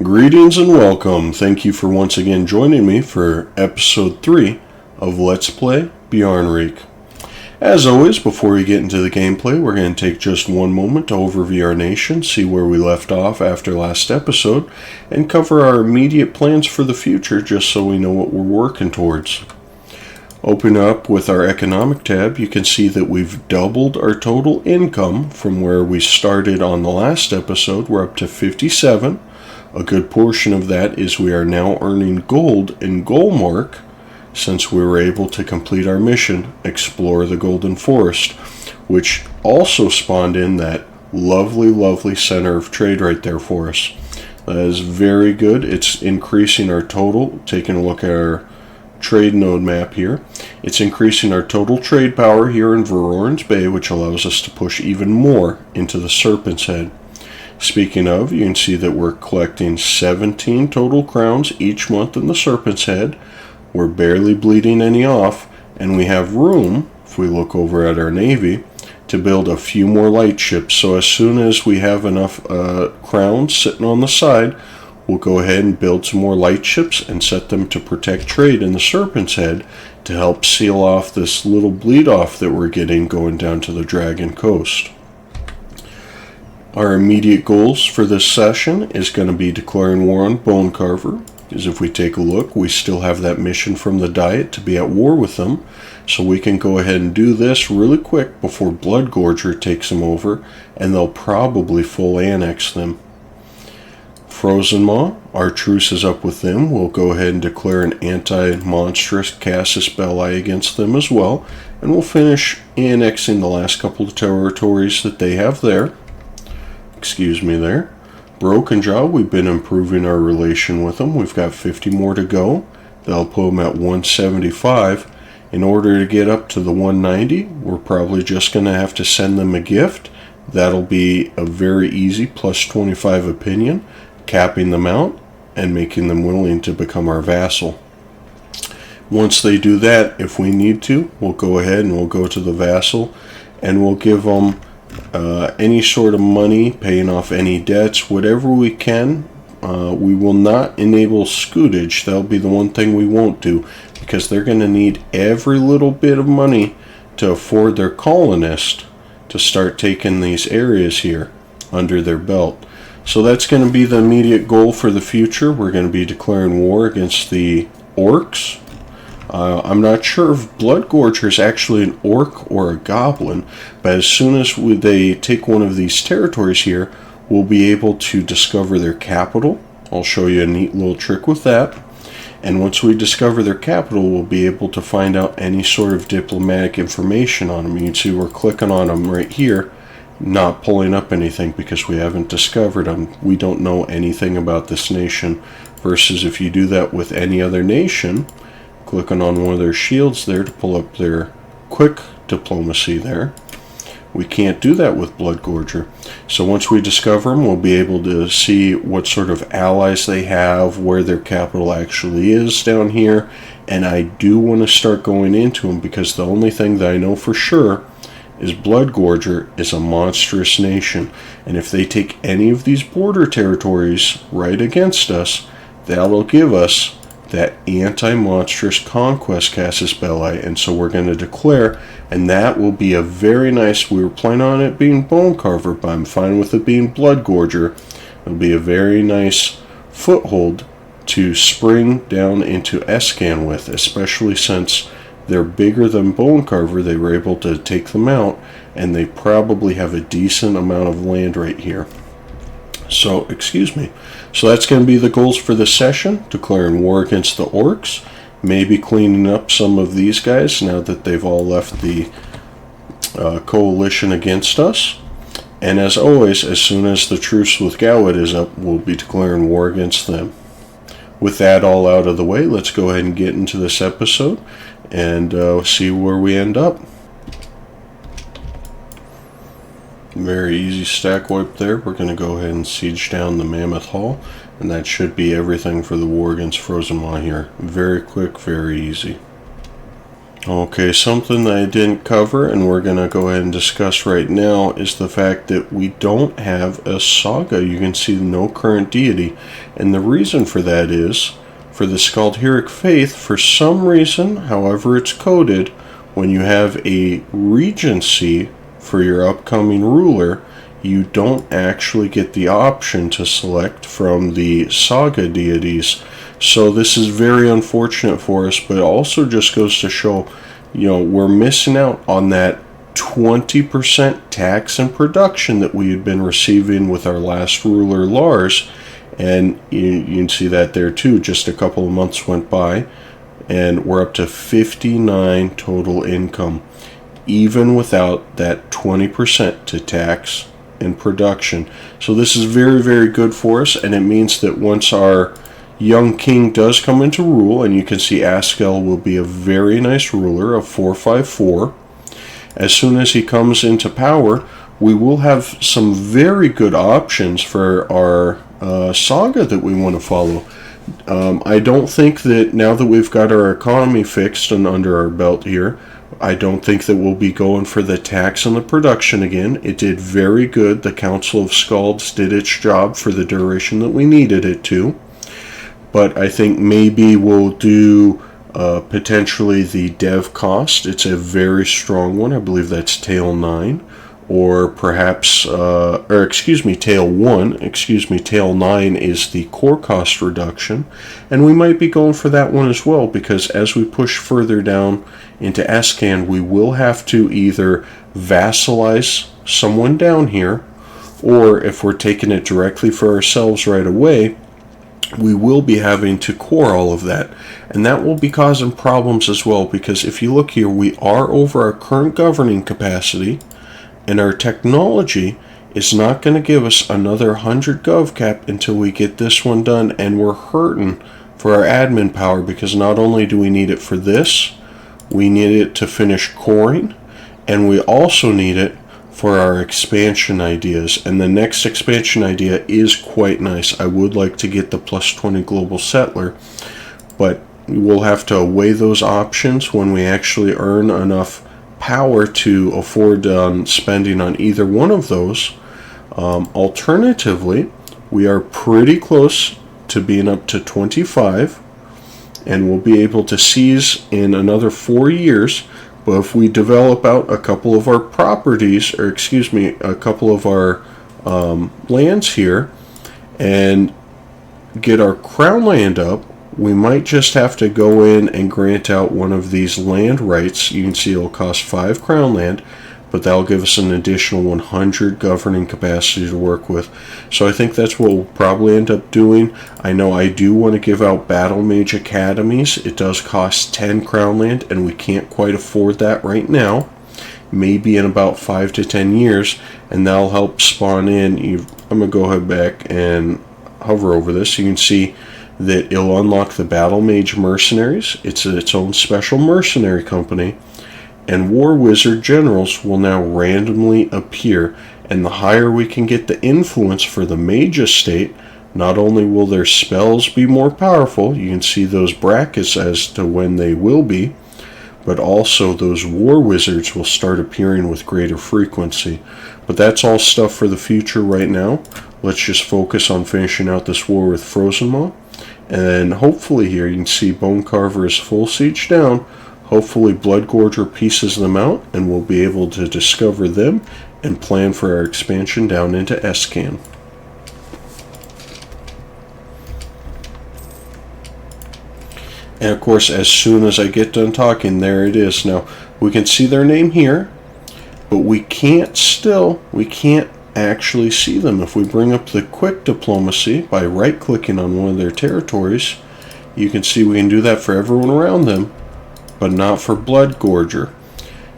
Greetings and welcome. Thank you for once again joining me for episode 3 of Let's Play Bjarnrik. As always, before we get into the gameplay, we're going to take just one moment to overview our nation, see where we left off after last episode, and cover our immediate plans for the future just so we know what we're working towards. Open up with our economic tab, you can see that we've doubled our total income from where we started on the last episode. We're up to 57. A good portion of that is we are now earning gold in goal mark since we were able to complete our mission, Explore the Golden Forest, which also spawned in that lovely center of trade right there for us. That is very good. It's increasing our total. Taking a look at our trade node map here, it's increasing our total trade power here in Verorn's Bay, which allows us to push even more into the Serpent's Head. Speaking of, you can see that we're collecting 17 total crowns each month in the Serpent's Head. We're barely bleeding any off, and we have room, if we look over at our navy, to build a few more light ships. So as soon as we have enough crowns sitting on the side, we'll go ahead and build some more light ships and set them to protect trade in the Serpent's Head to help seal off this little bleed off that we're getting going down to the Dragon Coast. Our immediate goals for this session is going to be declaring war on Bone Carver, because if we take a look, we still have that mission from the Diet to be at war with them, so we can go ahead and do this really quick before Bloodgorger takes them over, and they'll probably full annex them. Frozenmaw, our truce is up with them. We'll go ahead and declare an anti-monstrous casus belli against them as well, and we'll finish annexing the last couple of territories that they have there. Broken Jaw, we've been improving our relation with them. We've got 50 more to go. That'll put them at 175. In order to get up to the 190, we're probably just going to have to send them a gift. That'll be a very easy plus 25 opinion, capping them out and making them willing to become our vassal. Once they do that, if we need to, we'll go ahead and we'll go to the vassal and we'll give them any sort of money, paying off any debts, whatever we can. We will not enable scutage. That'll be the one thing we won't do, because they're going to need every little bit of money to afford their colonist to start taking these areas here under their belt. So that's going to be the immediate goal for the future. We're going to be declaring war against the orcs. I'm not sure if Bloodgorger is actually an orc or a goblin, but as soon as they take one of these territories here, we'll be able to discover their capital. I'll show you a neat little trick with that. And once we discover their capital, we'll be able to find out any sort of diplomatic information on them. You can see we're clicking on them right here, not pulling up anything because we haven't discovered them. We don't know anything about this nation, versus if you do that with any other nation, clicking on one of their shields there to pull up their quick diplomacy there. We can't do that with Bloodgorger. So once we discover them, we'll be able to see what sort of allies they have, where their capital actually is down here, and I do want to start going into them because the only thing that I know for sure is Bloodgorger is a monstrous nation, and if they take any of these border territories right against us, that'll give us that anti-monstrous conquest casus belli, and so we're going to declare, and that will be a very nice, we were planning on it being Bone Carver, but I'm fine with it being Bloodgorger. It'll be a very nice foothold to spring down into Escann with, especially since they're bigger than Bone Carver. They were able to take them out, and they probably have a decent amount of land right here. So that's going to be the goals for this session: declaring war against the orcs, maybe cleaning up some of these guys now that they've all left the coalition against us. And as always, as soon as the truce with Gawed is up, we'll be declaring war against them. With that all out of the way, let's go ahead and get into this episode and see where we end up. Very easy stack wipe there. We're going to go ahead and siege down the Mammoth Hall, and that should be everything for the war against Frozenmaw here. Very quick, very easy. Okay, something that I didn't cover and we're going to go ahead and discuss right now is the fact that we don't have a saga. You can see no current deity. And the reason for that is, for the Skaldheric faith, for some reason, however it's coded, when you have a regency for your upcoming ruler, you don't actually get the option to select from the saga deities. So this is very unfortunate for us, but it also just goes to show, we're missing out on that 20% tax and production that we had been receiving with our last ruler, Lars. And you can see that there too. Just a couple of months went by, and we're up to 59 total income, even without that 20% to tax and production. So this is very, very good for us, and it means that once our young king does come into rule, and you can see Escann will be a very nice ruler of 454. As soon as he comes into power, we will have some very good options for our saga that we want to follow. I don't think that now that we've got our economy fixed and under our belt here, I don't think that we'll be going for the tax and the production again. It did very good. The Council of Skalds did its job for the duration that we needed it to. But I think maybe we'll do potentially the dev cost. It's a very strong one. I believe that's tail 9. Or perhaps, tail 1. Tail 9 is the core cost reduction. And we might be going for that one as well, because as we push further down into Escann, we will have to either vassalize someone down here, or if we're taking it directly for ourselves right away, we will be having to core all of that. And that will be causing problems as well, because if you look here, we are over our current governing capacity, and our technology is not going to give us another 100 gov cap until we get this one done, and we're hurting for our admin power, because not only do we need it for this, we need it to finish coring, and we also need it for our expansion ideas. And the next expansion idea is quite nice. I would like to get the plus 20 global settler, but we'll have to weigh those options when we actually earn enough power to afford spending on either one of those. Alternatively, we are pretty close to being up to 25, and we'll be able to seize in another 4 years. But if we develop out a couple of our properties, or a couple of our lands here, and get our crown land up, we might just have to go in and grant out one of these land rights. You can see it'll cost 5 crown land, but that'll give us an additional 100 governing capacity to work with. So I think that's what we'll probably end up doing. I know I do want to give out battle mage academies. It does cost 10 crown land, and we can't quite afford that right now. Maybe in about 5 to 10 years, and that'll help spawn in. I'm going to go ahead back and hover over this. You can see that it'll unlock the Battle Mage Mercenaries. It's its own special mercenary company, and War Wizard Generals will now randomly appear. And the higher we can get the influence for the Mage Estate, not only will their spells be more powerful, you can see those brackets as to when they will be, but also those War Wizards will start appearing with greater frequency. But that's all stuff for the future right now. Let's just focus on finishing out this war with Frozenmaw. And then hopefully here you can see Bone Carver is full siege down. Hopefully Bloodgorger pieces them out, and we'll be able to discover them and plan for our expansion down into Escann. And of course, as soon as I get done talking, there it is. Now, we can see their name here, but we can't actually see them. If we bring up the quick diplomacy by right-clicking on one of their territories, you can see we can do that for everyone around them, but not for Bloodgorger.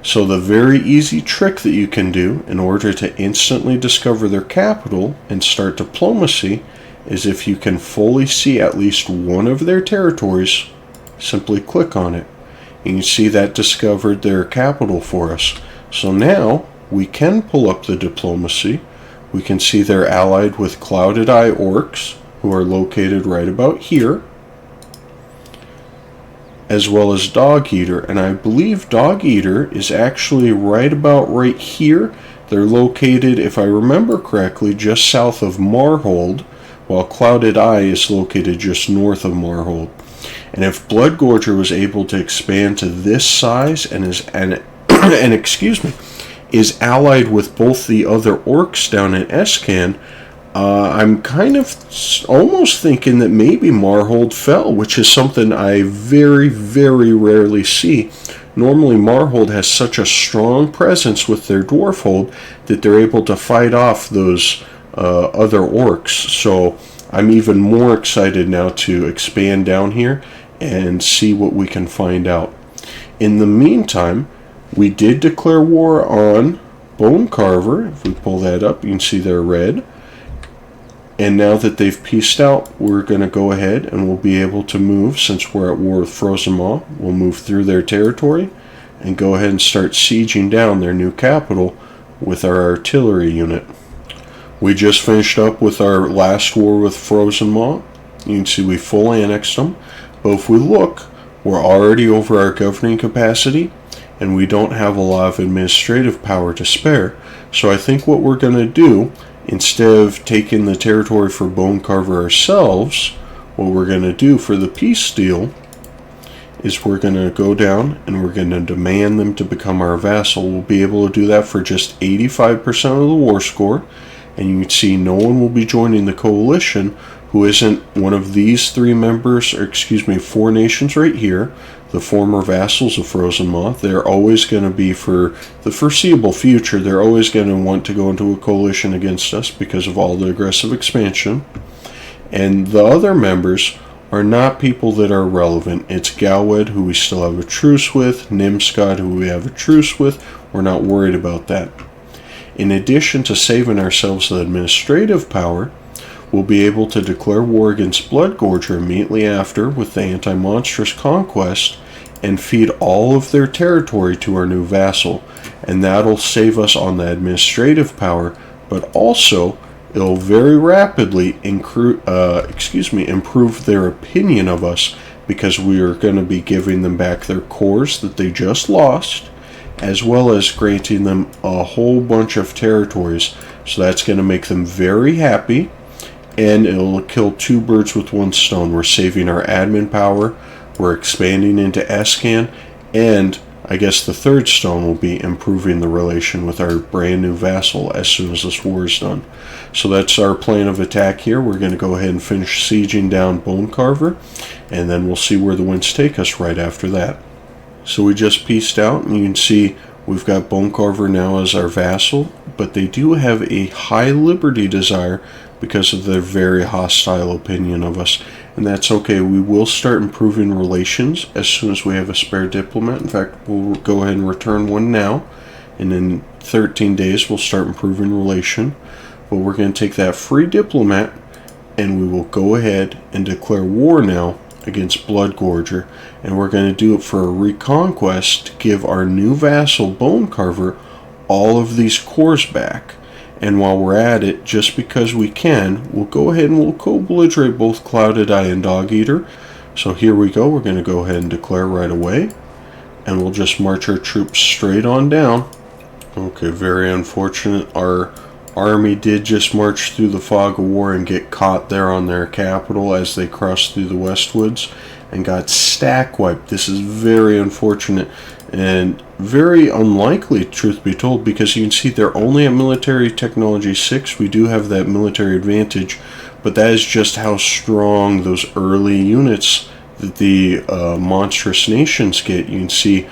So the very easy trick that you can do in order to instantly discover their capital and start diplomacy is, if you can fully see at least one of their territories, simply click on it. And you see that discovered their capital for us. So now we can pull up the diplomacy. We can see they're allied with Clouded Eye orcs, who are located right about here. as well as Dog Eater, and I believe Dog Eater is actually right about right here. They're located, if I remember correctly, just south of Marhold, while Clouded Eye is located just north of Marhold. And if Bloodgorger was able to expand to this size and is allied with both the other orcs down in Escann, I'm kind of almost thinking that maybe Marhold fell, which is something I very, very rarely see. Normally Marhold has such a strong presence with their dwarfhold that they're able to fight off those other orcs. So I'm even more excited now to expand down here and see what we can find out. In the meantime, we did declare war on Bone Carver. If we pull that up, you can see they're red. And now that they've peaced out, we're going to go ahead and we'll be able to move, since we're at war with Frozenmaw, we'll move through their territory and go ahead and start sieging down their new capital with our artillery unit. We just finished up with our last war with Frozenmaw. You can see we full annexed them. But if we look, we're already over our governing capacity, and we don't have a lot of administrative power to spare. So I think what we're going to do, instead of taking the territory for Bone Carver ourselves, what we're going to do for the peace deal is we're going to go down and we're going to demand them to become our vassal. We'll be able to do that for just 85% of the war score, and you can see no one will be joining the coalition who isn't one of these three members, or four nations right here, the former vassals of Frozenmaw. They're always going to be, for the foreseeable future, they're always going to want to go into a coalition against us because of all the aggressive expansion. And the other members are not people that are relevant. It's Gawed, who we still have a truce with, Nimskad, who we have a truce with. We're not worried about that. In addition to saving ourselves the administrative power, we'll be able to declare war against Bloodgorger immediately after with the anti-monstrous conquest and feed all of their territory to our new vassal. And that'll save us on the administrative power, but also it'll very rapidly improve their opinion of us, because we are going to be giving them back their cores that they just lost, as well as granting them a whole bunch of territories. So that's going to make them very happy, and it'll kill two birds with one stone. We're saving our admin power, we're expanding into Escann, and I guess the third stone will be improving the relation with our brand new vassal as soon as this war is done. So that's our plan of attack here. We're going to go ahead and finish sieging down Bone Carver, and then we'll see where the winds take us right after that. So we just pieced out, and you can see we've got Bone Carver now as our vassal, but they do have a high liberty desire because of their very hostile opinion of us. And that's okay. We will start improving relations as soon as we have a spare diplomat. In fact, we'll go ahead and return one now, and in 13 days we'll start improving relation. But we're going to take that free diplomat, and we will go ahead and declare war now against Bloodgorger, and we're going to do it for a reconquest to give our new vassal Bone Carver all of these cores back. And while we're at it, just because we can, we'll go ahead and we'll co-belligerate both Clouded Eye and Dog Eater. So here we go. We're going to go ahead and declare right away, and we'll just march our troops straight on down. Okay, very unfortunate. Our army did just march through the fog of war and get caught there on their capital as they crossed through the Westwoods and got stack wiped. This is very unfortunate and very unlikely, truth be told, because you can see they're only at military technology 6. We do have that military advantage, but that is just how strong those early units that the monstrous nations get. You can see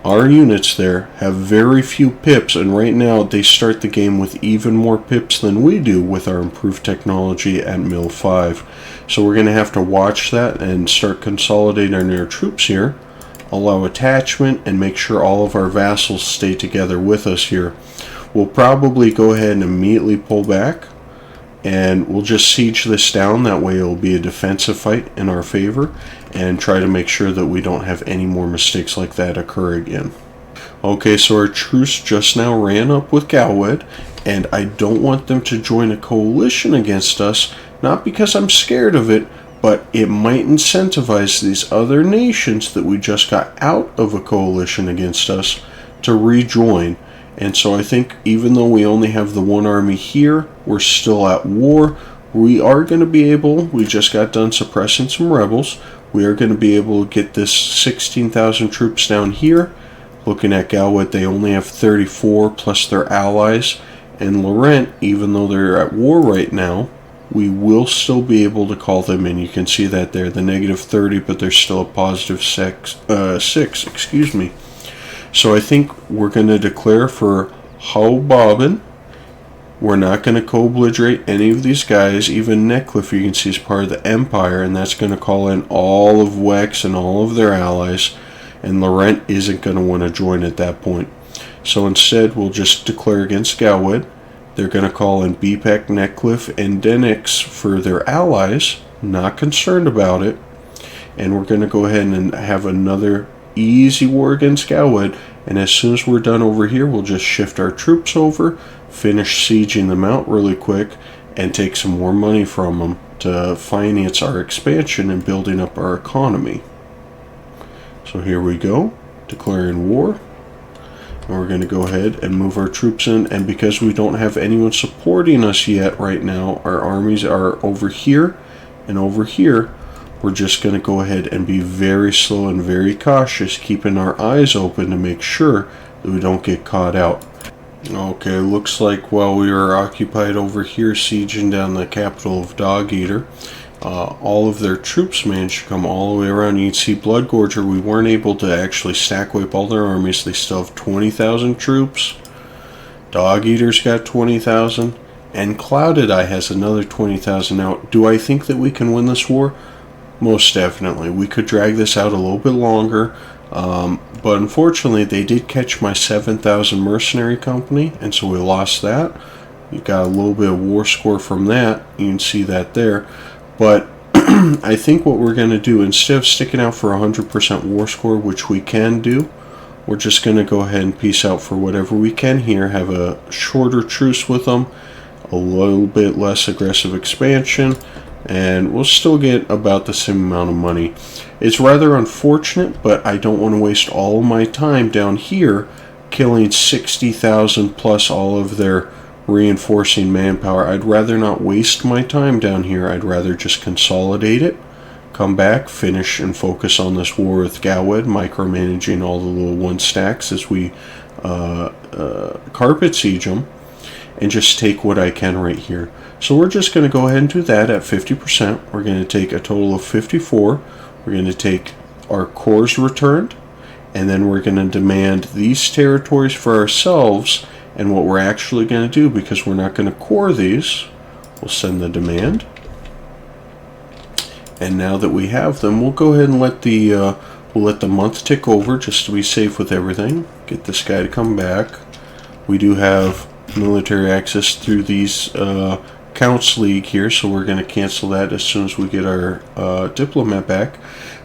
our units there have very few pips, and right now they start the game with even more pips than we do with our improved technology at Mill 5. So we're going to have to watch that and start consolidating our troops here, allow attachment, and make sure all of our vassals stay together with us here. We'll probably go ahead and immediately pull back, and we'll just siege this down. That way it'll be a defensive fight in our favor, and try to make sure that we don't have any more mistakes like that occur again. Okay, so our truce just now ran up with Gawed, and I don't want them to join a coalition against us, not because I'm scared of it, but it might incentivize these other nations that we just got out of a coalition against us to rejoin. And so I think even though we only have the one army here, we're still at war. We are going to be able, we just got done suppressing some rebels, we are going to be able to get this 16,000 troops down here. Looking at Gawed, they only have 34 plus their allies. And Laurent, even though they're at war right now, we will still be able to call them in. You can see that there, the negative 30, but there's still a positive 6, excuse me. So I think we're going to declare for Howbobbin. We're not going to co-belligerate any of these guys. Even Netcliffe, you can see, is part of the Empire, and that's going to call in all of Wex and all of their allies. And Laurent isn't going to want to join at that point. So instead, we'll just declare against Gawed. They're going to call in BPEC, Netcliffe, and Denix for their allies. Not concerned about it. And we're going to go ahead and have another easy war against Gawed. And as soon as we're done over here, we'll just shift our troops over, finish sieging them out really quick, and take some more money from them to finance our expansion and building up our economy. So here we go, declaring war. And we're going to go ahead and move our troops in. And because we don't have anyone supporting us yet right now, our armies are over here and over here. We're just going to go ahead and be very slow and very cautious, keeping our eyes open to make sure that we don't get caught out. Okay, looks like while we were occupied over here sieging down the capital of Dog Eater, all of their troops managed to come all the way around. You can see Bloodgorger, we weren't able to actually stack wipe all their armies. They still have 20,000 troops. Dog Eater's got 20,000. And Clouded Eye has another 20,000. Now, do I think that we can win this war? Most definitely. We could drag this out a little bit longer. But unfortunately, they did catch my 7,000 mercenary company. And so we lost that. You got a little bit of war score from that. You can see that there. But I think what we're going to do, instead of sticking out for 100% war score, which we can do, we're just going to go ahead and peace out for whatever we can here, have a shorter truce with them, a little bit less aggressive expansion, and we'll still get about the same amount of money. It's rather unfortunate, but I don't want to waste all of my time down here killing 60,000 plus all of their reinforcing manpower. I'd rather not waste my time down here. I'd rather just consolidate it, come back, finish, and focus on this war with Gawed, micromanaging all the little one stacks as we carpet siege them, and just take what I can right here. So we're just going to go ahead and do that at 50%. We're going to take a total of 54. We're going to take our cores returned, and then we're going to demand these territories for ourselves. And what we're actually going to do, because we're not going to core these, we'll send the demand. And now that we have them, we'll go ahead and let the month tick over just to be safe with everything. Get this guy to come back. We do have military access through these Counts League here, so we're going to cancel that as soon as we get our diplomat back.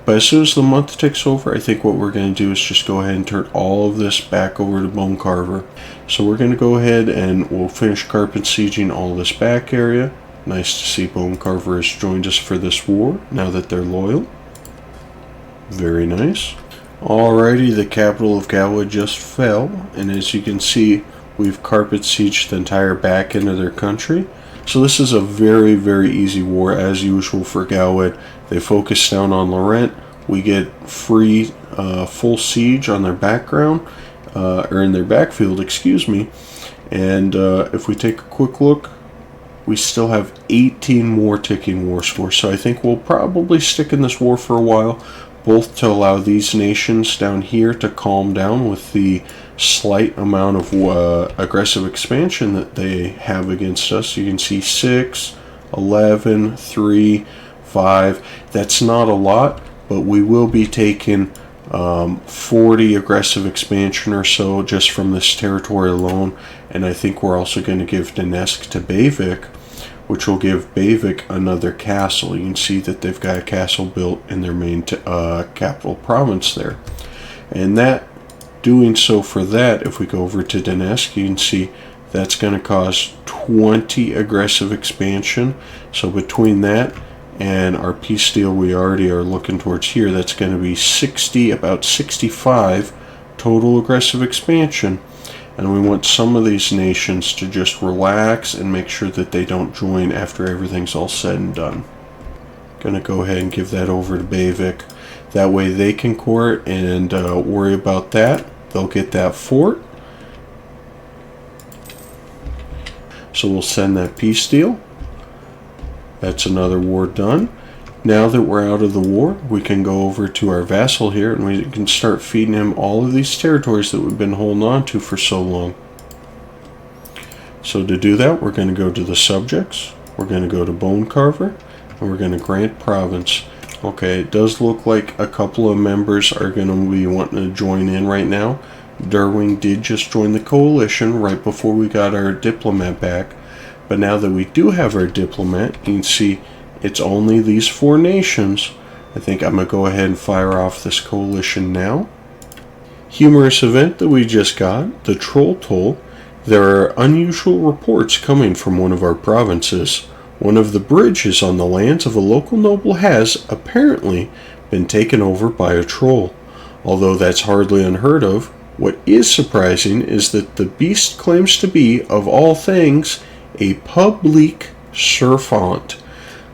But as soon as the month ticks over, I think what we're going to do is just go ahead and turn all of this back over to Bone Carver. So we're going to go ahead and we'll finish carpet sieging all this back area. Nice to see Bone Carver has joined us for this war, now that they're loyal. Very nice. Alrighty, the capital of Gawed just fell, and as you can see, we've carpet sieged the entire back end of their country. So this is a very, very easy war as usual for Gawed. They focus down on Laurent. We get free full siege on their background, or in their backfield, excuse me. And if we take a quick look, we still have 18 more ticking war scores. So I think we'll probably stick in this war for a while, both to allow these nations down here to calm down with the slight amount of aggressive expansion that they have against us. You can see 6, 11, 3, 5. That's not a lot, but we will be taking 40 aggressive expansion or so just from this territory alone. And I think we're also going to give Donetsk to Bayvik, which will give Bayvik another castle. You can see that they've got a castle built in their main capital province there. And that, doing so for that, if we go over to Donetsk, you can see that's going to cause 20 aggressive expansion. So between that And our peace deal we already are looking towards here. That's going to be 60, about 65 total aggressive expansion. And we want some of these nations to just relax and make sure that they don't join after everything's all said and done. Gonna go ahead and give that over to Bavik. That way they can court and worry about that. They'll get that fort. So we'll send that peace deal. That's another war done. Now that we're out of the war, we can go over to our vassal here and we can start feeding him all of these territories that we've been holding on to for so long. So to do that, we're going to go to the subjects. We're going to go to Bone Carver and we're going to grant province. Okay, it does look like a couple of members are going to be wanting to join in right now. Derwing did just join the coalition right before we got our diplomat back. But now that we do have our diplomat, you can see it's only these 4 nations. I think I'm going to go ahead and fire off this coalition now. Humorous event that we just got, the Troll Toll. There are unusual reports coming from one of our provinces. One of the bridges on the lands of a local noble has, apparently, been taken over by a troll. Although that's hardly unheard of, what is surprising is that the beast claims to be, of all things, a public servant.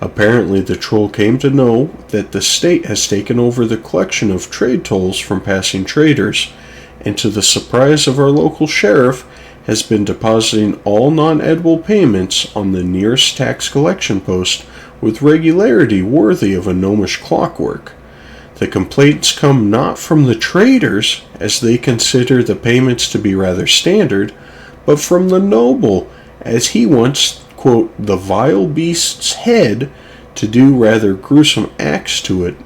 Apparently, the troll came to know that the state has taken over the collection of trade tolls from passing traders, and to the surprise of our local sheriff, has been depositing all non-edible payments on the nearest tax collection post with regularity worthy of a gnomish clockwork. The complaints come not from the traders, as they consider the payments to be rather standard, but from the noble, as he wants, quote, the vile beast's head to do rather gruesome acts to it.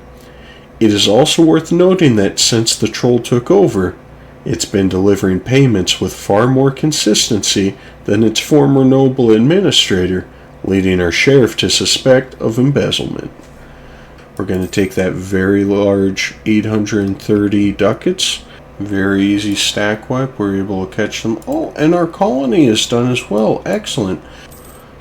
It is also worth noting that since the troll took over, it's been delivering payments with far more consistency than its former noble administrator, leading our sheriff to suspect of embezzlement. We're going to take that very large 830 ducats. Very easy stack wipe. We're able to catch them. Oh, and our colony is done as well. Excellent.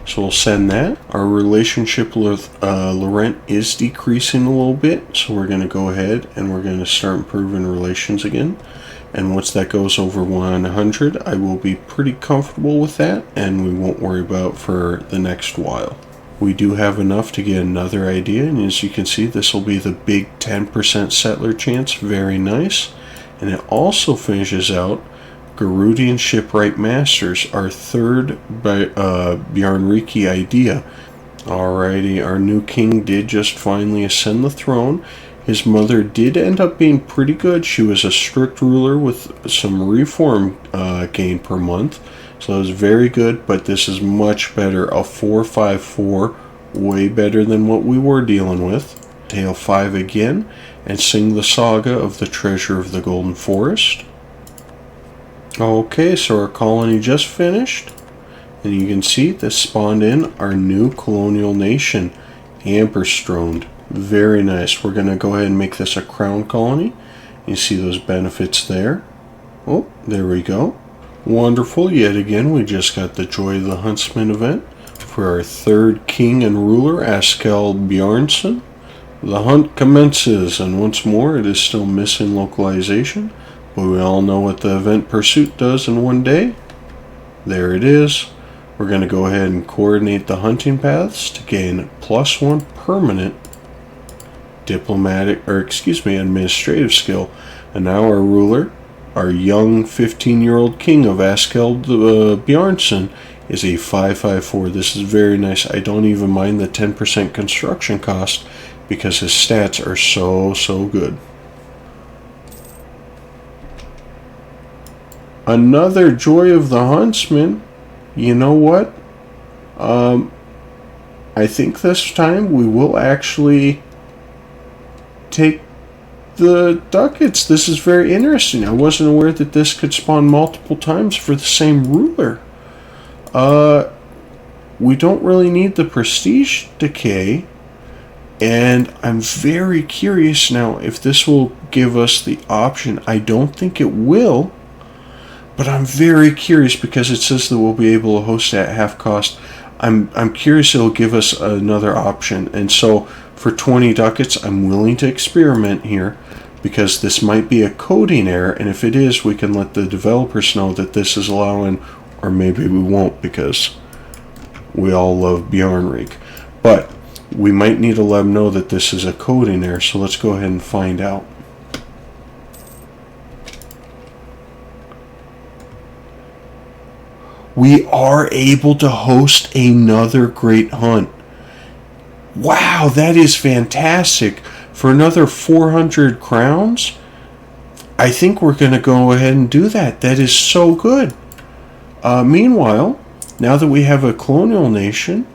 So we'll send that. Our relationship with Laurent is decreasing a little bit. So we're going to go ahead and we're going to start improving relations again. And once that goes over 100, I will be pretty comfortable with that. And we won't worry about for the next while. We do have enough to get another idea. And as you can see, this will be the big 10% settler chance. Very nice. And it also finishes out Garudian Shipwright Masters, our third Bjarnrik idea. Alrighty, our new king did just finally ascend the throne. His mother did end up being pretty good. She was a strict ruler with some reform gain per month. So it was very good, but this is much better. A 454, way better than what we were dealing with. Tale 5 again, and sing the saga of the treasure of the Golden Forest. Okay, so our colony just finished, and you can see this spawned in our new colonial nation, Amberstrond. Very nice. We're going to go ahead and make this a crown colony. You see those benefits there. Oh, there we go. Wonderful. Yet again, we just got the Joy of the Huntsman event for our third king and ruler, Escann Bjarnson. The hunt commences, and once more it is still missing localization, but we all know what the event pursuit does in one day. There it is. We're going to go ahead and coordinate the hunting paths to gain +1 permanent administrative skill. And now our ruler, our young 15-year-old king of Escann Bjarnson, is a 554. This is very nice. I don't even mind the 10% construction cost, because his stats are so good. Another Joy of the Huntsman. You know what? I think this time we will actually take the ducats. This is very interesting. I wasn't aware that this could spawn multiple times for the same ruler. We don't really need the prestige decay. And I'm very curious now if this will give us the option. I don't think it will, but I'm very curious because it says that we'll be able to host at half cost. I'm curious it'll give us another option. And so for 20 ducats, I'm willing to experiment here, because this might be a coding error, and if it is, we can let the developers know that this is allowing, or maybe we won't, because we all love Bjarnrik. But we might need to let them know that this is a coding error, so let's go ahead and find out. We are able to host another great hunt. Wow, that is fantastic. For another 400 crowns, I think we're going to go ahead and do that. That is so good. Meanwhile, now that we have a colonial nation,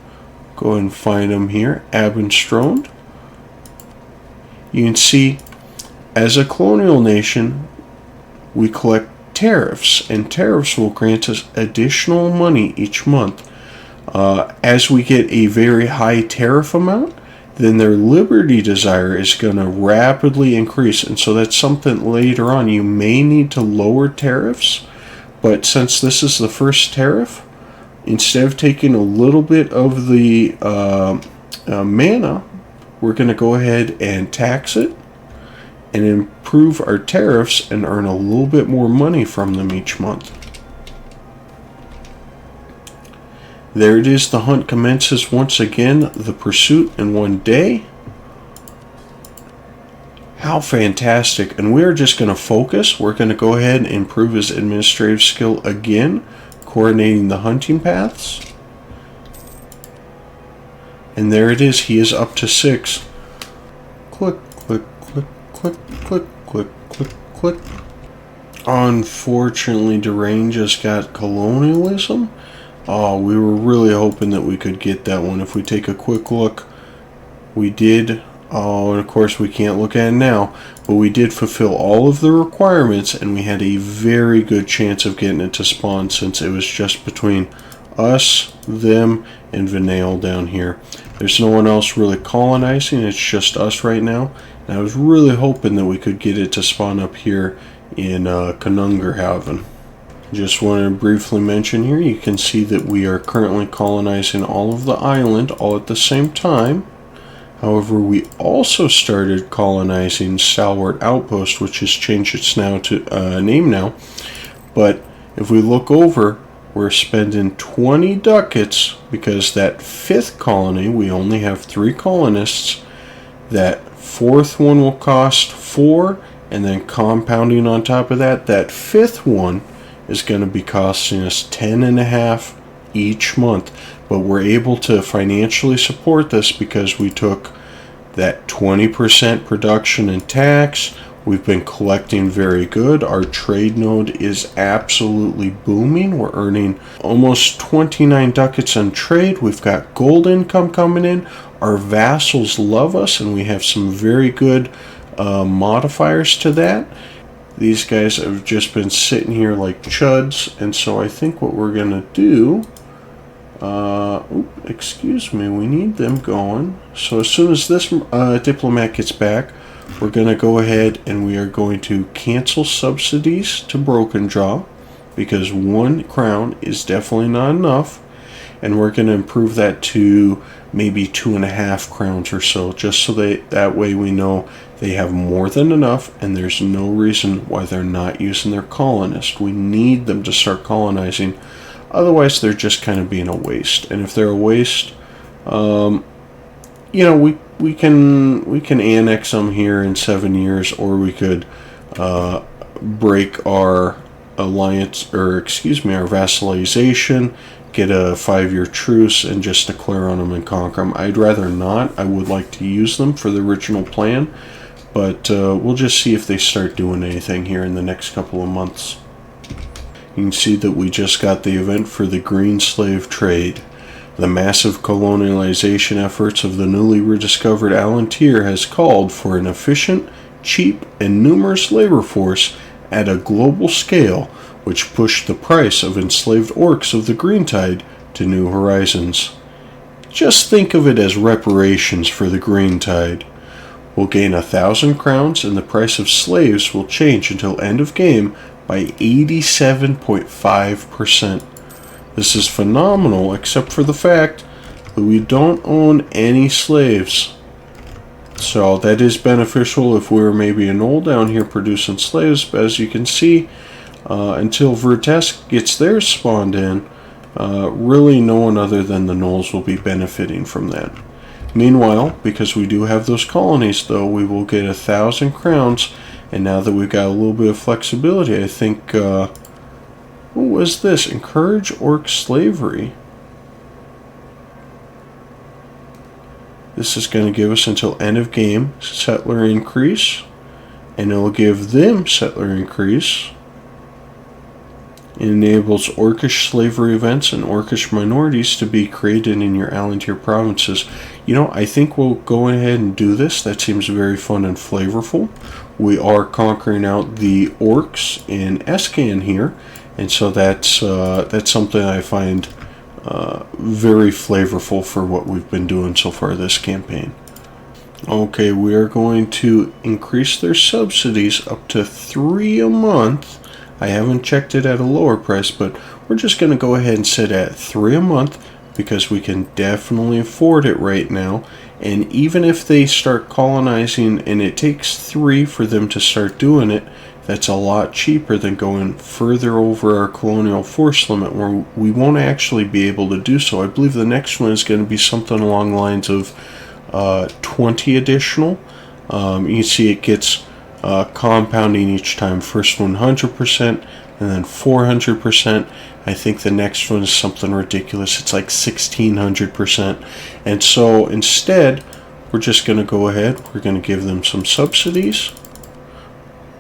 go ahead and find them here, Anbennar. You can see, as a colonial nation, we collect tariffs, and tariffs will grant us additional money each month. As we get a very high tariff amount, then their liberty desire is going to rapidly increase, and so that's something later on you may need to lower tariffs. But since this is the first tariff, instead of taking a little bit of the mana, we're going to go ahead and tax it and improve our tariffs and earn a little bit more money from them each month. There it is, the hunt commences once again, the pursuit in one day. How fantastic. And we're just going to focus. We're going to go ahead and improve his administrative skill again, coordinating the hunting paths. And there it is, he is up to 6. Click, click, click, click, click, click, click, click. Unfortunately, Deranged just got colonialism. Oh, we were really hoping that we could get that one. If we take a quick look, we did. Oh, and of course we can't look at it now, but we did fulfill all of the requirements, and we had a very good chance of getting it to spawn, since it was just between us, them, and Vinale down here. There's no one else really colonizing, it's just us right now. And I was really hoping that we could get it to spawn up here in Konungerhaven. Just want to briefly mention here, you can see that we are currently colonizing all of the island all at the same time. However, we also started colonizing Salward Outpost, which has changed its name now. But if we look over, we're spending 20 ducats because that 5th colony, we only have 3 colonists. That 4th one will cost 4, and then compounding on top of that, that 5th one is going to be costing us 10.5 each month. But we're able to financially support this because we took that 20% production and tax. We've been collecting very good. Our trade node is absolutely booming. We're earning almost 29 ducats on trade. We've got gold income coming in. Our vassals love us, and we have some very good modifiers to that. These guys have just been sitting here like chuds, and so I think what we're going to do... excuse me, we need them going. So as soon as this diplomat gets back, we're going to go ahead and we are going to cancel subsidies to Broken Jaw, because 1 crown is definitely not enough, and we're going to improve that to maybe 2.5 crowns or so, just so that way we know they have more than enough, and there's no reason why they're not using their colonists. We need them to start colonizing. Otherwise, they're just kind of being a waste. And if they're a waste, you know, we can annex them here in 7 years, or we could break our alliance, or excuse me, our vassalization, get a 5-year truce, and just declare on them and conquer them. I'd rather not. I would like to use them for the original plan, but we'll just see if they start doing anything here in the next couple of months. You can see that we just got the event for the green slave trade. The massive colonialization efforts of the newly rediscovered Alantir has called for an efficient, cheap, and numerous labor force at a global scale, which pushed the price of enslaved orcs of the Greentide to new horizons. Just think of it as reparations for the Greentide. We'll gain 1,000 crowns, and the price of slaves will change until end of game by 87.5%. This is phenomenal, except for the fact that we don't own any slaves. So that is beneficial if we were maybe a knoll down here producing slaves, but as you can see, until Vertesk gets theirs spawned in, really no one other than the gnolls will be benefiting from that. Meanwhile, because we do have those colonies though, we will get 1,000 crowns, and now that we've got a little bit of flexibility, I think, what was this? Encourage orc slavery. This is going to give us until end of game settler increase, and it'll give them settler increase. It enables orcish slavery events and orcish minorities to be created in your Allantir provinces. You know, I think we'll go ahead and do this. That seems very fun and flavorful. We are conquering out the orcs in Escann here, and so that's something I find very flavorful for what we've been doing so far this campaign. Okay, we are going to increase their subsidies up to 3 a month. I haven't checked it at a lower price, but we're just going to go ahead and sit at 3 a month because we can definitely afford it right now. And even if they start colonizing and it takes 3 for them to start doing it, that's a lot cheaper than going further over our colonial force limit where we won't actually be able to do so. I believe the next one is going to be something along the lines of 20 additional. You see it gets compounding each time. First one 100% and then 400%. I think the next one is something ridiculous. It's like 1600%. And so instead, we're just going to go ahead. We're going to give them some subsidies.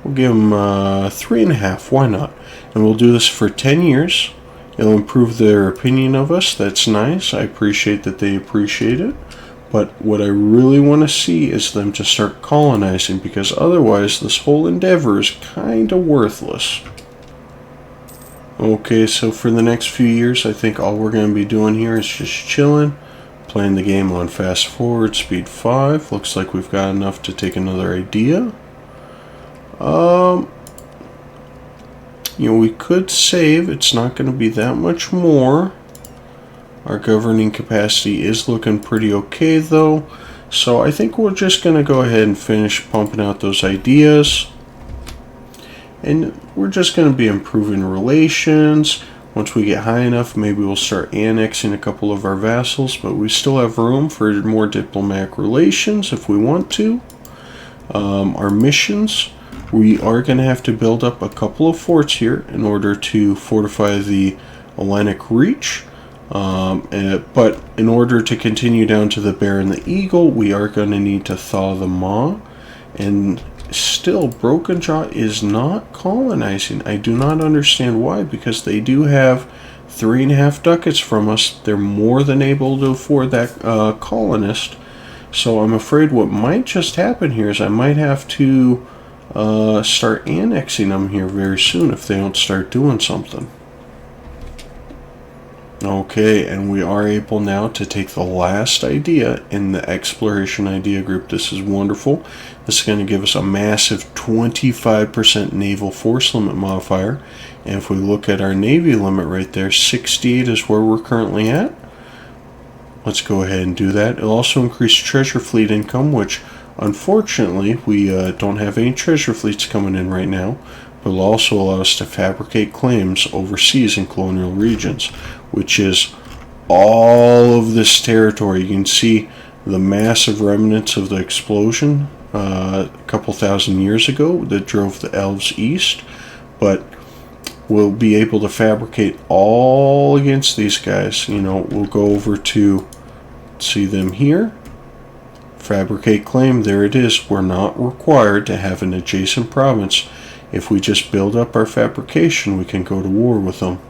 We'll give them 3.5. Why not? And we'll do this for 10 years. It'll improve their opinion of us. That's nice. I appreciate that they appreciate it. But what I really want to see is them to start colonizing, because otherwise this whole endeavor is kind of worthless. Okay, so for the next few years, I think all we're going to be doing here is just chilling, playing the game on fast forward, speed 5. Looks like we've got enough to take another idea. You know, we could save. It's not going to be that much more. Our governing capacity is looking pretty okay though, so I think we're just going to go ahead and finish pumping out those ideas, and we're just going to be improving relations. Once we get high enough, maybe we'll start annexing a couple of our vassals, but we still have room for more diplomatic relations if we want to. Our missions, we are going to have to build up a couple of forts here in order to fortify the Hellenic Reach. But in order to continue down to the Bear and the Eagle, we are going to need to thaw the Maw. And still, Broken Jaw is not colonizing. I do not understand why, because they do have 3.5 ducats from us. They're more than able to afford that colonist. So I'm afraid what might just happen here is I might have to start annexing them here very soon if they don't start doing something. Okay, and we are able now to take the last idea in the exploration idea group. This is wonderful. This is going to give us a massive 25% naval force limit modifier. And if we look at our navy limit right there, 68 is where we're currently at. Let's go ahead and do that. It'll also increase treasure fleet income, which unfortunately we don't have any treasure fleets coming in right now. But it'll also allow us to fabricate claims overseas in colonial regions, which is all of this territory. You can see the massive remnants of the explosion a couple thousand years ago that drove the elves east, but we'll be able to fabricate all against these guys. You know, we'll go over to see them here. Fabricate claim, there it is. We're not required to have an adjacent province. If we just build up our fabrication, we can go to war with them.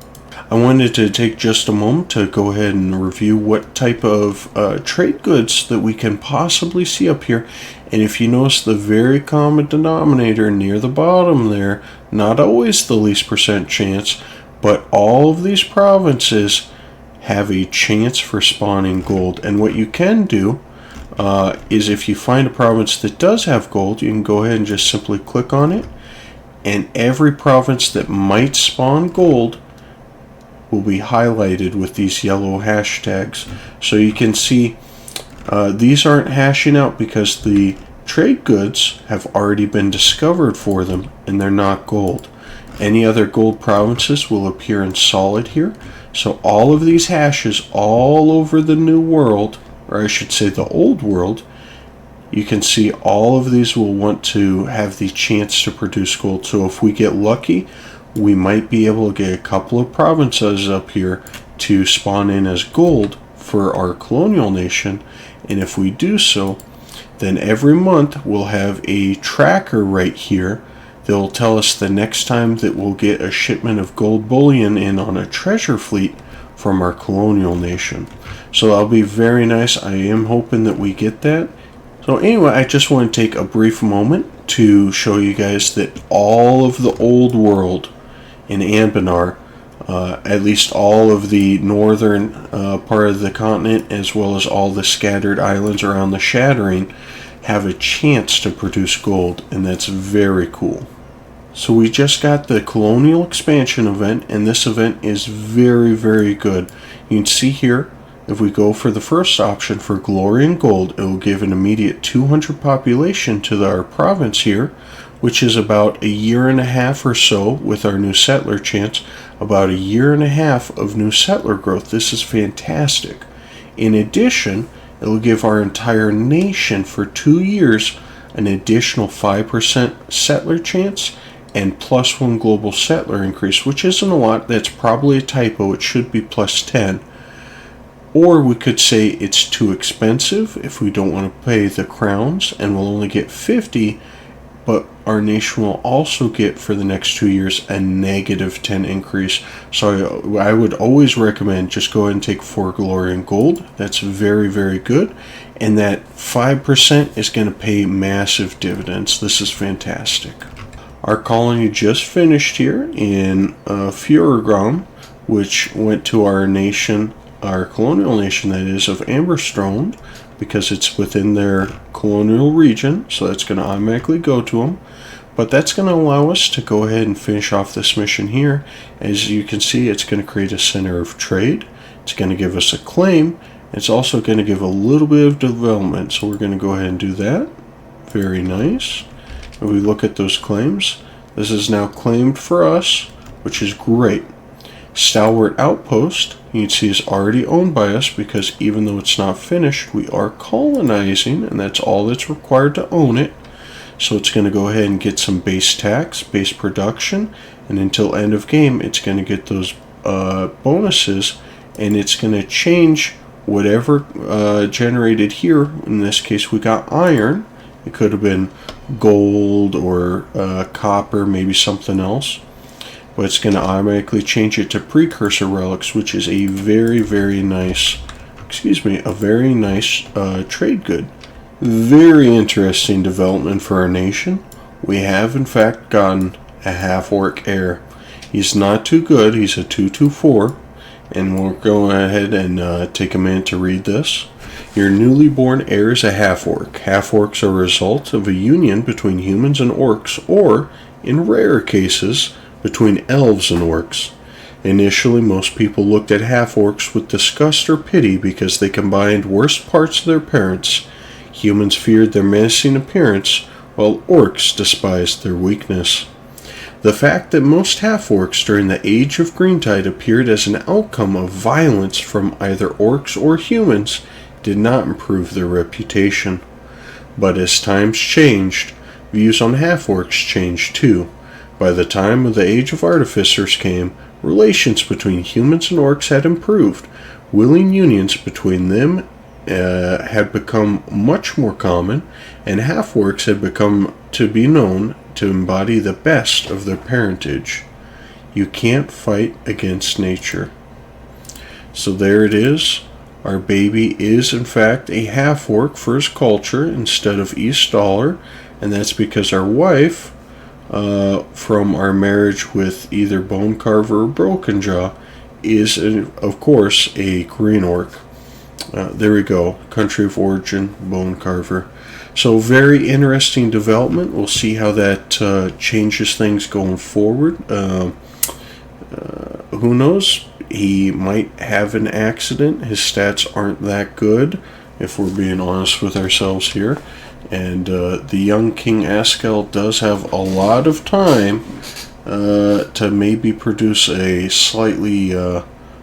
I wanted to take just a moment to go ahead and review what type of trade goods that we can possibly see up here. And if you notice the very common denominator near the bottom there, not always the least percent chance, but all of these provinces have a chance for spawning gold. And what you can do is if you find a province that does have gold, you can go ahead and just simply click on it. And every province that might spawn gold, will be highlighted with these yellow hashtags. So you can see these aren't hashing out because the trade goods have already been discovered for them and they're not gold. Any other gold provinces will appear in solid here. So all of these hashes all over the new world, or I should say the old world, you can see all of these will want to have the chance to produce gold. So if we get lucky, we might be able to get a couple of provinces up here to spawn in as gold for our colonial nation. And if we do so, then every month we'll have a tracker right here that will tell us the next time that we'll get a shipment of gold bullion in on a treasure fleet from our colonial nation. So that'll be very nice. I am hoping that we get that. So anyway, I just want to take a brief moment to show you guys that all of the old world in Anbennar, at least all of the northern part of the continent, as well as all the scattered islands around the shattering, have a chance to produce gold, and that's very cool. So we just got the colonial expansion event, and this event is very, very good. You can see here, if we go for the first option for glory and gold, it will give an immediate 200 population to our province here, which is about a year and a half or so with our new settler chance, about a year and a half of new settler growth. This is fantastic. In addition, it will give our entire nation for 2 years an additional 5% settler chance and +1 global settler increase, which isn't a lot. That's probably a typo. It should be +10. Or we could say it's too expensive if we don't want to pay the crowns and we'll only get 50, but our nation will also get for the next 2 years a -10 increase. So I would always recommend just go ahead and take 4 glory and gold. That's very, very good. And that 5% is going to pay massive dividends. This is fantastic. Our colony just finished here in Frozenmaw, which went to our nation, our colonial nation, that is, of Amberstone, because it's within their colonial region, so that's going to automatically go to them. But that's going to allow us to go ahead and finish off this mission here. As you can see, it's going to create a center of trade. It's going to give us a claim. It's also going to give a little bit of development, so we're going to go ahead and do that. Very nice. If we look at those claims, this is now claimed for us, which is great. Stalwart Outpost, you can see, is already owned by us because even though it's not finished, we are colonizing, and that's all that's required to own it. So it's going to go ahead and get some base tax, base production, and until end of game, it's going to get those bonuses, and it's going to change whatever generated here. In this case, we got iron. It could have been gold or copper, maybe something else. But it's going to automatically change it to precursor relics, which is a very, very nice, a very nice trade good. Very interesting development for our nation. We have, in fact, gotten a half-orc heir. He's not too good. He's a 224. And we'll go ahead and take a minute to read this. Your newly born heir is a half-orc. Half-orcs are a result of a union between humans and orcs, or, in rare cases, between elves and orcs. Initially, most people looked at half-orcs with disgust or pity because they combined worst parts of their parents. Humans feared their menacing appearance, while orcs despised their weakness. The fact that most half-orcs during the Age of Greentide appeared as an outcome of violence from either orcs or humans did not improve their reputation. But as times changed, views on half-orcs changed too. By the time of the Age of Artificers came, relations between humans and orcs had improved. Willing unions between them had become much more common, and half-orcs had become to be known to embody the best of their parentage. You can't fight against nature. So there it is. Our baby is, in fact, a half-orc for his culture instead of East Dollar, and that's because our wife, from our marriage with either Bone Carver or Broken Jaw, is, of course, a green orc. There we go. Country of origin, Bone Carver. So very interesting development. We'll see how that changes things going forward. Who knows? he might have an accident. His stats aren't that good, if we're being honest with ourselves here. And the young King Escann does have a lot of time to maybe produce a slightly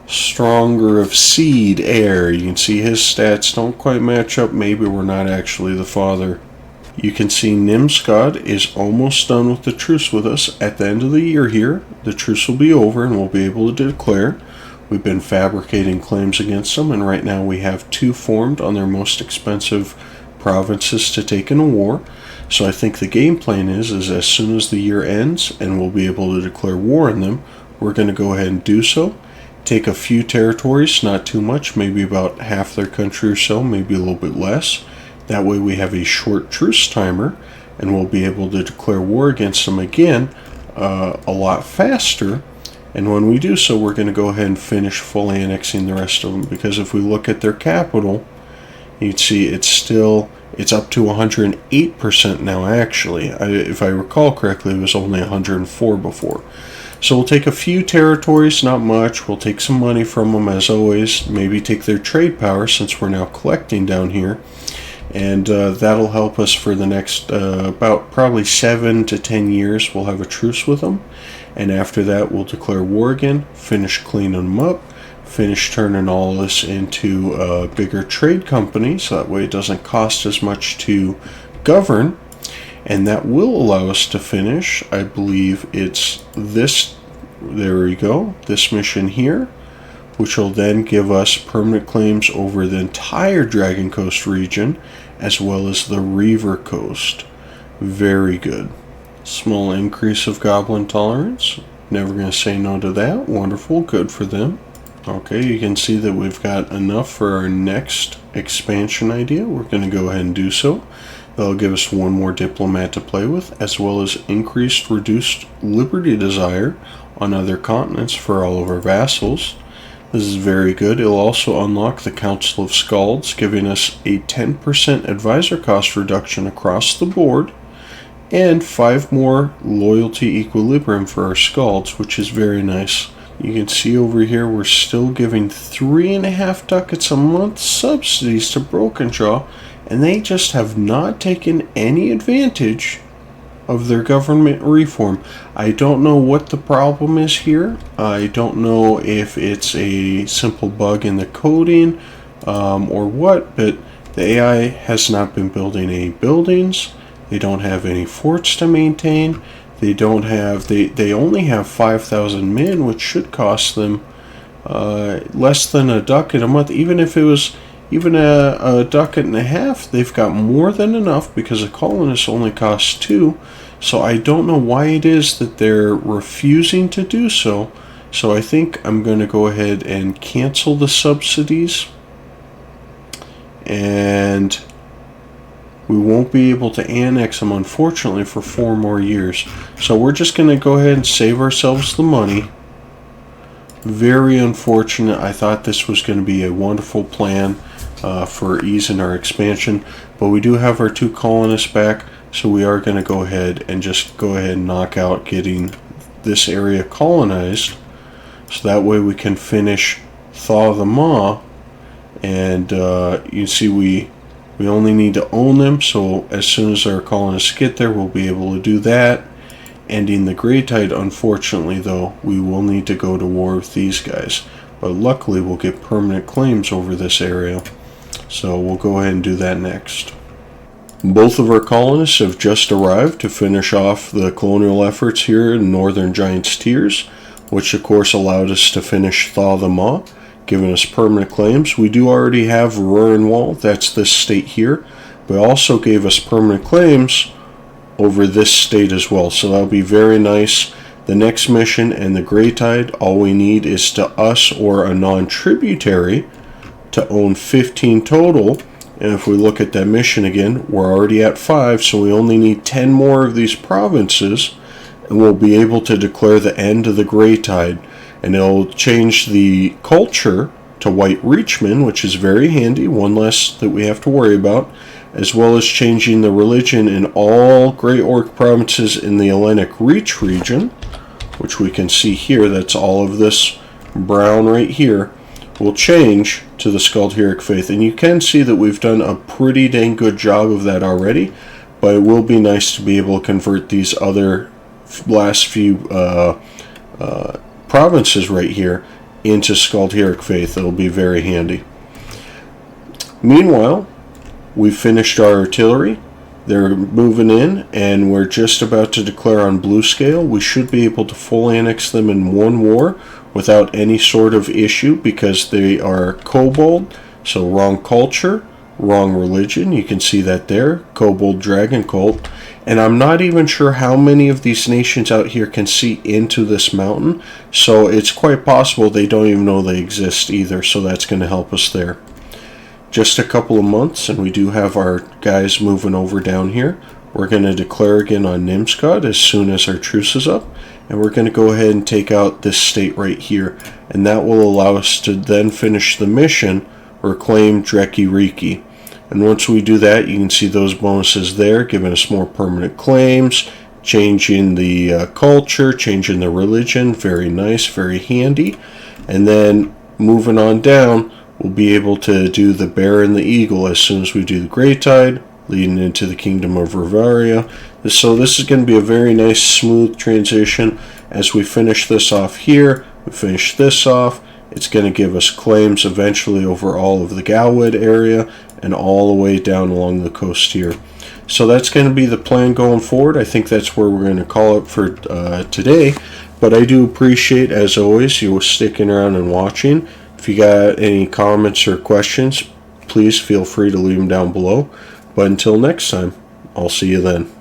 stronger of seed heir. You can see his stats don't quite match up. Maybe we're not actually the father. You can see Nimsgard is almost done with the truce with us. At the end of the year here, the truce will be over and we'll be able to declare. We've been fabricating claims against them, and right now we have 2 formed on their most expensive provinces to take in a war. So I think the game plan is as soon as the year ends and we'll be able to declare war on them, we're going to go ahead and do so. Take a few territories, not too much, maybe about half their country or so, maybe a little bit less. That way we have a short truce timer, and we'll be able to declare war against them again a lot faster. And when we do so, we're going to go ahead and finish fully annexing the rest of them, because if we look at their capital, you'd see it's up to 108% now actually. If I recall correctly, it was only 104 before. So we'll take a few territories, not much. We'll take some money from them as always, maybe take their trade power since we're now collecting down here. And that'll help us for the next about probably 7 to 10 years. We'll have a truce with them. And after that, we'll declare war again, finish cleaning them up, finish turning all this into a bigger trade company, so that way it doesn't cost as much to govern. And that will allow us to finish, I believe it's this, there we go, this mission here, which will then give us permanent claims over the entire Dragon Coast region, as well as the Reaver Coast. Very good. Small increase of goblin tolerance. Never going to say no to that. Wonderful. Good for them. Okay, you can see that we've got enough for our next expansion idea. We're going to go ahead and do so. That'll give us 1 more diplomat to play with, as well as increased reduced liberty desire on other continents for all of our vassals. This is very good. It'll also unlock the Council of Scalds, giving us a 10% advisor cost reduction across the board, and 5 more loyalty equilibrium for our Scalds, which is very nice. You can see over here we're still giving 3.5 ducats a month subsidies to Brokenjaw, and they just have not taken any advantage of their government reform. I don't know what the problem is here. I don't know if it's a simple bug in the coding or what, but the AI has not been building any buildings. They don't have any forts to maintain. They only have 5,000 men, which should cost them less than a ducat a month. Even if it was a ducat and a half, they've got more than enough, because a colonist only costs 2. So I don't know why it is that they're refusing to do so. So I think I'm going to go ahead and cancel the subsidies, and we won't be able to annex them, unfortunately, for 4 more years. So we're just going to go ahead and save ourselves the money. Very unfortunate. I thought this was going to be a wonderful plan for easing our expansion, but we do have our 2 colonists back, so we are going to go ahead and knock out getting this area colonized, so that way we can finish Thaw the Maw. And you see we only need to own them, so as soon as our colonists get there, we'll be able to do that. Ending the Greentide, unfortunately, though, we will need to go to war with these guys. But luckily, we'll get permanent claims over this area. So we'll go ahead and do that next. Both of our colonists have just arrived to finish off the colonial efforts here in Northern Giants Tiers, which of course allowed us to finish Thaw the Maw, giving us permanent claims. We do already have Rurenwald, that's this state here, but also gave us permanent claims over this state as well, so that'll be very nice. The next mission and the Greentide, all we need is to us or a non-tributary to own 15 total. And if we look at that mission again, we're already at 5, so we only need 10 more of these provinces, and we'll be able to declare the end of the Greentide. And it'll change the culture to White Reachmen, which is very handy, one less that we have to worry about, as well as changing the religion in all Grey Orc provinces in the Hellenic Reach region, which we can see here. That's all of this brown right here will change to the Skaldheric Faith. And you can see that we've done a pretty dang good job of that already, but it will be nice to be able to convert these other last few provinces right here into Skaldheric Faith. It'll be very handy. Meanwhile, we've finished our artillery. They're moving in, and we're just about to declare on blue scale. We should be able to full annex them in one war without any sort of issue, because they are kobold, so wrong culture, wrong religion. You can see that there, kobold dragon cult. And I'm not even sure how many of these nations out here can see into this mountain, so it's quite possible they don't even know they exist either, so that's going to help us there. Just a couple of months, and we do have our guys moving over down here. We're going to declare again on Nimscod as soon as our truce is up, and we're going to go ahead and take out this state right here, and that will allow us to then finish the mission, reclaim Dreki Riki. And once we do that, you can see those bonuses there, giving us more permanent claims, changing the culture, changing the religion. Very nice, very handy. And then moving on down, we'll be able to do the bear and the eagle as soon as we do the Greentide, leading into the Kingdom of Rivaria. So this is going to be a very nice, smooth transition. As we finish this off here, we finish this off. It's going to give us claims eventually over all of the Gawed area and all the way down along the coast here. So that's going to be the plan going forward. I think that's where we're going to call it for today. But I do appreciate, as always, you sticking around and watching. If you got any comments or questions, please feel free to leave them down below. But until next time, I'll see you then.